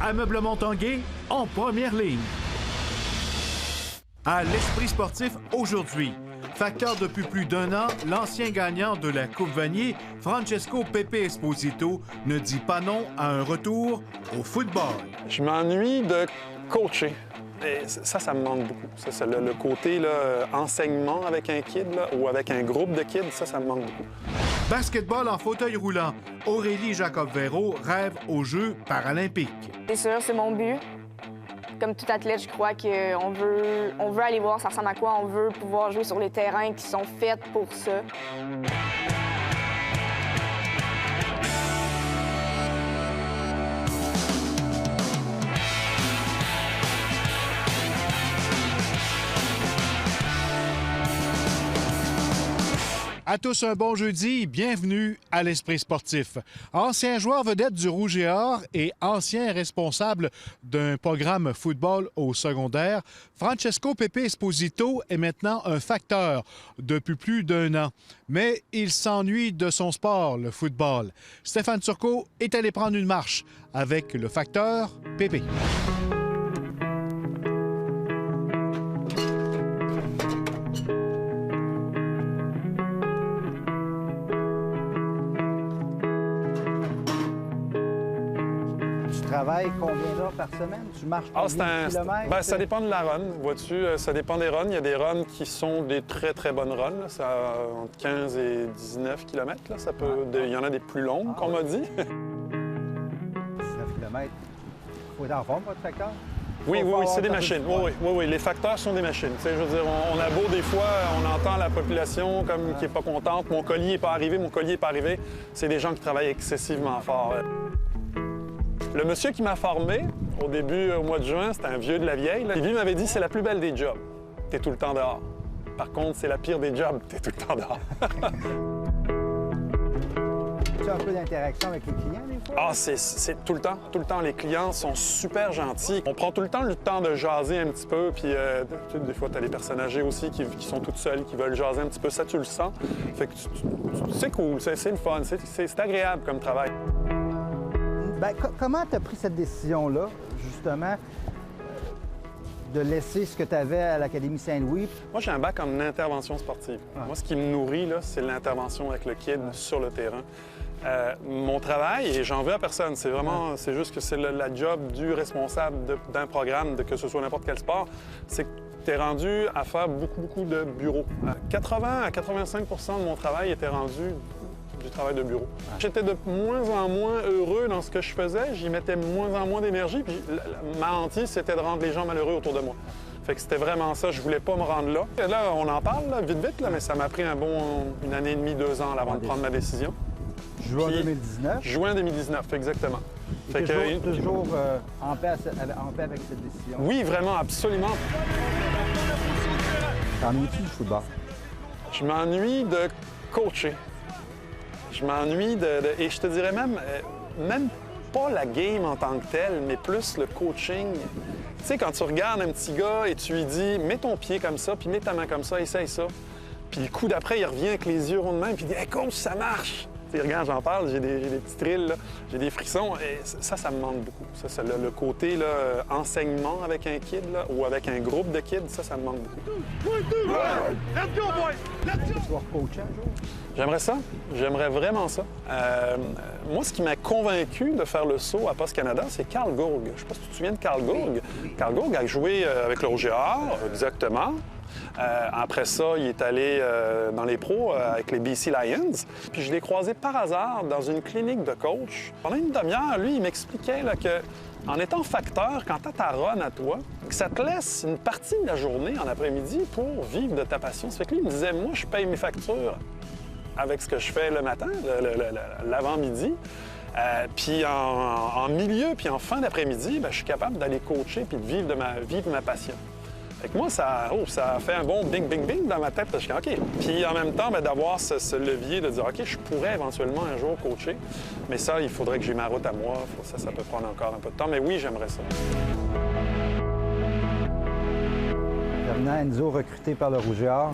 Ameublement Tanguay en première ligne. À l'Esprit sportif aujourd'hui. Facteur depuis plus d'1 an, l'ancien gagnant de la Coupe Vanier, Francesco Pepe Esposito, ne dit pas non à un retour au football. Je m'ennuie de coacher. Et ça me manque beaucoup. Ça, c'est le côté là, enseignement avec un kid là, ou avec un groupe de kids, ça me manque beaucoup. Basketball en fauteuil roulant. Aurélie Jacob-Véro rêve aux Jeux paralympiques. C'est sûr, c'est mon but. Comme tout athlète, je crois qu'on veut aller voir ça ressemble à quoi. On veut pouvoir jouer sur les terrains qui sont faits pour ça. À tous un bon jeudi, bienvenue à l'Esprit sportif. Ancien joueur vedette du Rouge et Or et ancien responsable d'un programme football au secondaire, Francesco Pepe Esposito est maintenant un facteur depuis plus d'1 an. Mais il s'ennuie de son sport, le football. Stéphane Turcot est allé prendre une marche avec le facteur Pepe. Tu travailles combien d'heures par semaine? Tu marches combien de kilomètres? Ben, ça dépend de la run, vois-tu. Ça dépend des runs. Il y a des runs qui sont des très, très bonnes runs. Là. Ça, entre 15 et 19 km. Là. Ça peut... Il y en a des plus longues, qu'on m'a dit. 19 km. Il faut être en forme, votre facteur? Oui, c'est des machines. Oui, les facteurs sont des machines. Tu sais, je veux dire, on a beau, des fois, on entend la population comme qui n'est pas contente. Mon collier n'est pas arrivé. C'est des gens qui travaillent excessivement fort. Le monsieur qui m'a formé, au début, au mois de juin, c'était un vieux de la vieille. Là. Lui m'avait dit, c'est la plus belle des jobs. T'es tout le temps dehors. Par contre, c'est la pire des jobs. T'es tout le temps dehors. Tu as un peu d'interaction avec les clients, des fois? Ah, c'est tout le temps. Tout le temps. Les clients sont super gentils. On prend tout le temps de jaser un petit peu. Puis, des fois, t'as les personnes âgées aussi qui sont toutes seules, qui veulent jaser un petit peu. Ça, tu le sens. Fait que c'est cool. C'est le fun. C'est agréable comme travail. Bien, comment tu as pris cette décision-là, justement, de laisser ce que tu avais à l'Académie Saint-Louis? Moi, j'ai un bac en intervention sportive. Ah. Moi, ce qui me nourrit, là, c'est l'intervention avec le kid sur le terrain. Mon travail, et j'en veux à personne, c'est vraiment, c'est juste que c'est la job du responsable d'un programme, que ce soit n'importe quel sport, c'est que tu es rendu à faire beaucoup de bureaux. 80 à 85 % de mon travail était rendu du travail de bureau. J'étais de moins en moins heureux dans ce que je faisais, j'y mettais de moins en moins d'énergie, puis ma hantise, c'était de rendre les gens malheureux autour de moi. Fait que c'était vraiment ça, je voulais pas me rendre là. Et là, on en parle, là, vite, là, mais ça m'a pris une année et demie, 2 ans là, avant de prendre ma décision. Juin 2019? Juin 2019, exactement. Fait que, toujours en paix avec cette décision? Oui, vraiment, absolument. T'ennuies-tu du football? Je m'ennuie de coacher. Je m'ennuie et je te dirais même pas la game en tant que telle, mais plus le coaching. Tu sais, quand tu regardes un petit gars et tu lui dis « Mets ton pied comme ça, puis mets ta main comme ça, essaye ça. » Puis le coup d'après, il revient avec les yeux ronds de même, puis il dit « Hey, coach, ça marche! » Tu sais, regarde, j'en parle, j'ai des petits trilles, là, j'ai des frissons, et ça me manque beaucoup. Ça, c'est le côté là, enseignement avec un kid là, ou avec un groupe de kids, ça me manque beaucoup. Let's go, boys! Tu vas recoacher un jour? J'aimerais ça. J'aimerais vraiment ça. Moi, ce qui m'a convaincu de faire le saut à Poste Canada, c'est Carl Gourg. Je ne sais pas si tu te souviens de Carl Gourg. Oui. Carl Gourg a joué avec le Rouge et Or, exactement. Après ça, il est allé dans les pros avec les BC Lions. Puis je l'ai croisé par hasard dans une clinique de coach. Pendant une demi-heure, lui, il m'expliquait là, que en étant facteur, quand tu as ta run à toi, que ça te laisse une partie de la journée en après-midi pour vivre de ta passion. Ça fait que lui, il me disait, moi, je paye mes factures avec ce que je fais le matin, l'avant-midi. Puis en milieu, puis en fin d'après-midi, je suis capable d'aller coacher puis de vivre ma passion. Fait que moi, ça a fait un bon bing dans ma tête. Parce que, OK. Puis en même temps, d'avoir ce levier de dire, OK, je pourrais éventuellement un jour coacher. Mais ça, il faudrait que j'ai ma route à moi. Ça peut prendre encore un peu de temps. Mais oui, j'aimerais ça. Terminant, Enzo recruté par le Rouge et Or.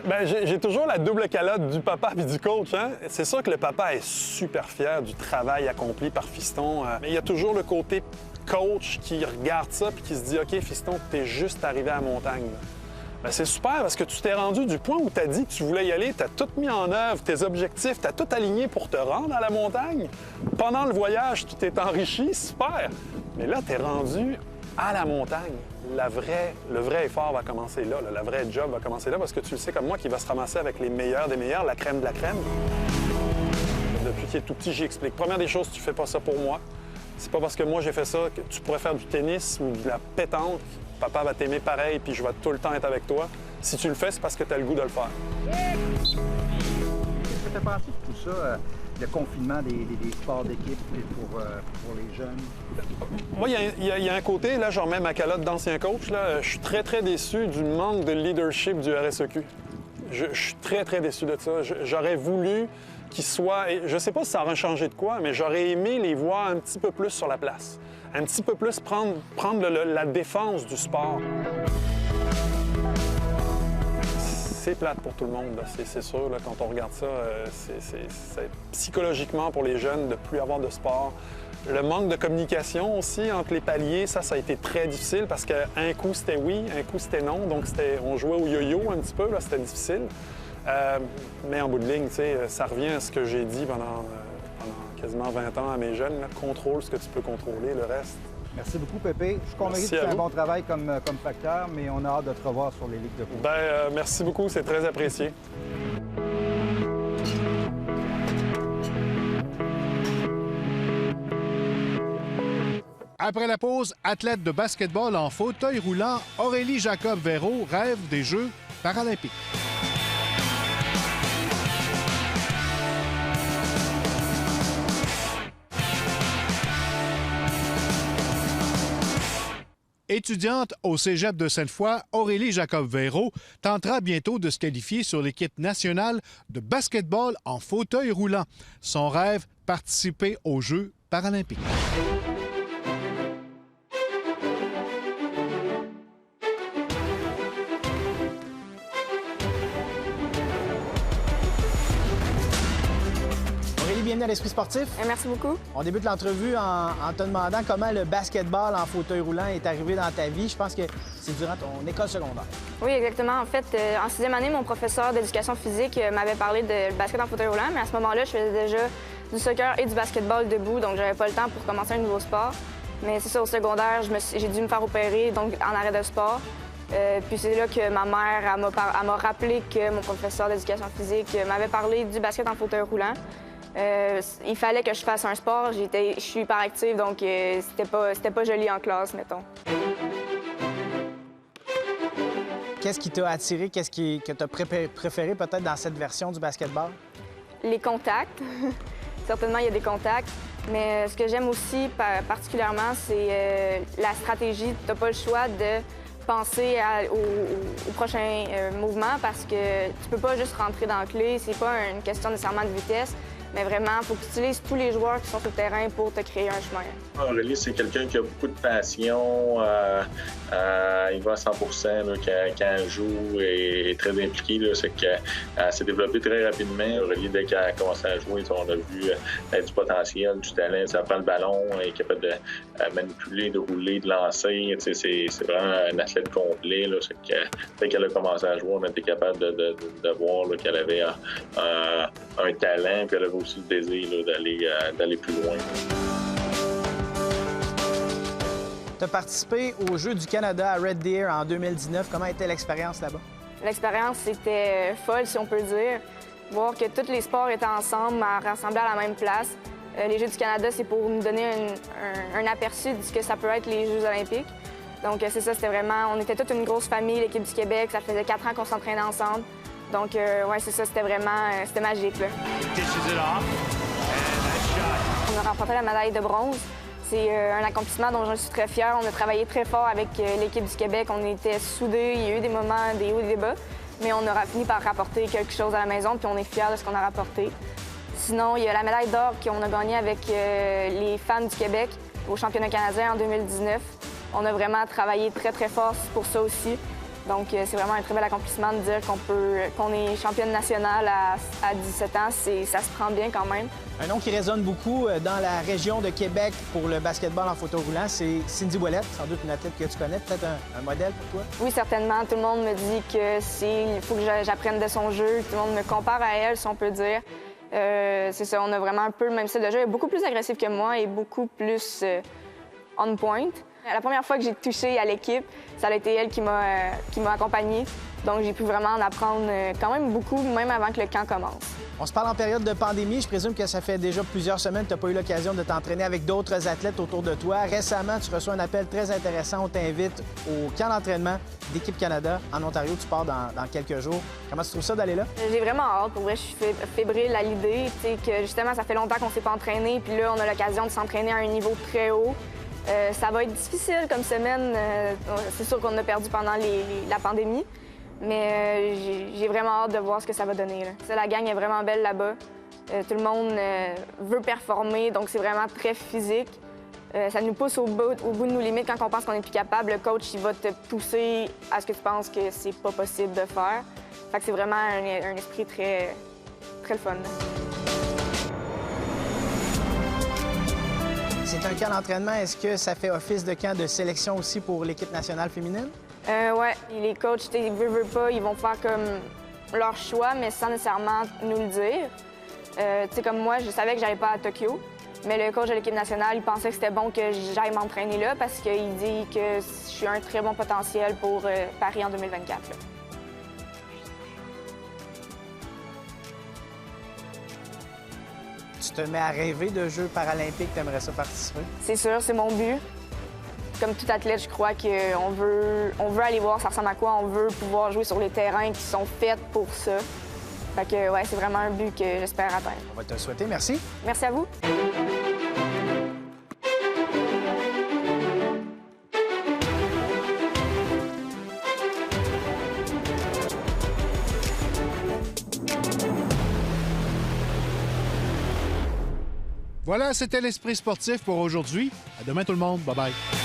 Bien, j'ai toujours la double calotte du papa et du coach. Hein? C'est sûr que le papa est super fier du travail accompli par Fiston. Mais il y a toujours le côté coach qui regarde ça et qui se dit « OK, Fiston, t'es juste arrivé à la montagne. » Bien, c'est super parce que tu t'es rendu du point où tu as dit que tu voulais y aller, tu as tout mis en œuvre, tes objectifs, tu as tout aligné pour te rendre à la montagne. Pendant le voyage, tu t'es enrichi, super. Mais là, tu es rendu à la montagne. Le vrai effort va commencer là, le vrai job va commencer là parce que tu le sais comme moi qu'il va se ramasser avec les meilleurs des meilleurs, la crème de la crème. Depuis qu'il est tout petit, j'explique. Première des choses, tu fais pas ça pour moi. C'est pas parce que moi j'ai fait ça que tu pourrais faire du tennis ou de la pétanque. Papa va t'aimer pareil puis je vais tout le temps être avec toi. Si tu le fais, c'est parce que tu as le goût de le faire. Qu'est-ce que tu as pensé de tout ça, le confinement des sports d'équipe pour les jeunes? Moi, il y a un côté, là, je remets ma calotte d'ancien coach, là, je suis très, très déçu du manque de leadership du RSEQ. Je suis très, très déçu de ça. J'aurais voulu qu'ils soient... Je sais pas si ça aurait changé de quoi, mais j'aurais aimé les voir un petit peu plus sur la place. Un petit peu plus prendre la défense du sport. C'est plate pour tout le monde, c'est sûr. Là, quand on regarde ça, c'est psychologiquement pour les jeunes de ne plus avoir de sport. Le manque de communication aussi entre les paliers, ça a été très difficile parce qu'un coup c'était oui, un coup c'était non. Donc on jouait au yo-yo un petit peu, là, c'était difficile. Mais en bout de ligne, ça revient à ce que j'ai dit pendant quasiment 20 ans à mes jeunes. Là, contrôle ce que tu peux contrôler, le reste. Merci beaucoup, Pépé. Je suis convaincu que tu fais un bon travail comme facteur, mais on a hâte de te revoir sur les ligues de coach. Merci beaucoup, c'est très apprécié. Après la pause, athlète de basketball en fauteuil roulant, Aurélie Jacob-Véro rêve des Jeux paralympiques. Étudiante au cégep de Sainte-Foy, Aurélie Jacob-Véro tentera bientôt de se qualifier sur l'équipe nationale de basketball en fauteuil roulant. Son rêve, participer aux Jeux paralympiques. Bienvenue à l'Esprit sportif. Merci beaucoup. On débute l'entrevue en te demandant comment le basketball en fauteuil roulant est arrivé dans ta vie. Je pense que c'est durant ton école secondaire. Oui, exactement. En fait, en 6e année, mon professeur d'éducation physique m'avait parlé de basket en fauteuil roulant, mais à ce moment-là, je faisais déjà du soccer et du basketball debout, donc j'avais pas le temps pour commencer un nouveau sport. Mais c'est ça, au secondaire, j'ai dû me faire opérer, donc en arrêt de sport. Puis c'est là que ma mère elle m'a rappelé que mon professeur d'éducation physique m'avait parlé du basket en fauteuil roulant. Il fallait que je fasse un sport. Je suis hyper active, donc c'était pas joli en classe, mettons. Qu'est-ce qui t'a attiré? Qu'est-ce que tu as préféré peut-être dans cette version du basketball? Les contacts. Certainement, il y a des contacts. Mais ce que j'aime aussi particulièrement, c'est la stratégie. Tu n'as pas le choix de penser au prochain mouvement parce que tu peux pas juste rentrer dans la clé. C'est pas une question nécessairement de vitesse. Mais vraiment, il faut que tu utilises tous les joueurs qui sont sur le terrain pour te créer un chemin. Aurélie, c'est quelqu'un qui a beaucoup de passion. Il va à 100 là, quand elle joue et est très impliquée. C'est qu'elle s'est développée très rapidement. Aurélie, dès qu'elle a commencé à jouer, on a vu du potentiel, du talent. Ça prend le ballon, elle est capable de manipuler, de rouler, de lancer. C'est vraiment un athlète complet. Là. Dès qu'elle a commencé à jouer, on a été capable de voir là, qu'elle avait un talent, puis elle avait aussi le désir d'aller plus loin. Tu as participé aux Jeux du Canada à Red Deer en 2019. Comment était l'expérience là-bas? L'expérience était folle, si on peut dire. Voir que tous les sports étaient ensemble, rassemblés à la même place. Les Jeux du Canada, c'est pour nous donner un aperçu de ce que ça peut être les Jeux olympiques. Donc c'est ça, c'était vraiment... On était toute une grosse famille, l'équipe du Québec. Ça faisait 4 ans qu'on s'entraînait ensemble. Donc, ouais, c'est ça, c'était vraiment... c'était magique, là. On a remporté la médaille de bronze. C'est un accomplissement dont je suis très fière. On a travaillé très fort avec l'équipe du Québec. On était soudés. Il y a eu des moments, des hauts et des bas. Mais on aura fini par rapporter quelque chose à la maison, puis on est fiers de ce qu'on a rapporté. Sinon, il y a la médaille d'or qu'on a gagnée avec les femmes du Québec au championnat canadien en 2019. On a vraiment travaillé très, très fort pour ça aussi. Donc, c'est vraiment un très bel accomplissement de dire qu'on est championne nationale à 17 ans. Ça se prend bien quand même. Un nom qui résonne beaucoup dans la région de Québec pour le basketball en fauteuil roulant, c'est Cindy Ouellette, sans doute une athlète que tu connais, peut-être un modèle pour toi? Oui, certainement. Tout le monde me dit il faut que j'apprenne de son jeu. Tout le monde me compare à elle, si on peut dire. C'est ça, on a vraiment un peu le même style de jeu. Elle est beaucoup plus agressive que moi et beaucoup plus on point. La première fois que j'ai touché à l'équipe, ça a été elle qui m'a accompagnée. Donc, j'ai pu vraiment en apprendre quand même beaucoup, même avant que le camp commence. On se parle en période de pandémie. Je présume que ça fait déjà plusieurs semaines que tu n'as pas eu l'occasion de t'entraîner avec d'autres athlètes autour de toi. Récemment, tu reçois un appel très intéressant. On t'invite au camp d'entraînement d'Équipe Canada en Ontario. Tu pars dans quelques jours. Comment tu trouves ça d'aller là? J'ai vraiment hâte. Pour vrai, je suis fébrile à l'idée. Que justement, ça fait longtemps qu'on ne s'est pas entraîné. Puis là, on a l'occasion de s'entraîner à un niveau très haut. Ça va être difficile comme semaine. C'est sûr qu'on a perdu pendant la pandémie. Mais j'ai vraiment hâte de voir ce que ça va donner. Là. La gang est vraiment belle là-bas. Tout le monde veut performer, donc c'est vraiment très physique. Ça nous pousse au bout de nos limites quand on pense qu'on est plus capable. Le coach, il va te pousser à ce que tu penses que c'est pas possible de faire. Fait que c'est vraiment un esprit très, très le fun. C'est un camp d'entraînement. Est-ce que ça fait office de camp de sélection aussi pour l'équipe nationale féminine? Oui. Les coachs, ils veulent pas, ils vont faire comme leur choix, mais sans nécessairement nous le dire. Comme moi, je savais que j'allais pas à Tokyo, mais le coach de l'équipe nationale, il pensait que c'était bon que j'aille m'entraîner là parce qu'il dit que je suis un très bon potentiel pour Paris en 2024. Là. Tu te mets à rêver de Jeux paralympiques, tu aimerais ça participer? C'est sûr, c'est mon but. Comme tout athlète, je crois qu'on veut aller voir ça ressemble à quoi. On veut pouvoir jouer sur les terrains qui sont faits pour ça. Fait que, ouais, c'est vraiment un but que j'espère atteindre. On va te le souhaiter. Merci. Merci à vous. Voilà, c'était l'Esprit sportif pour aujourd'hui. À demain tout le monde. Bye bye.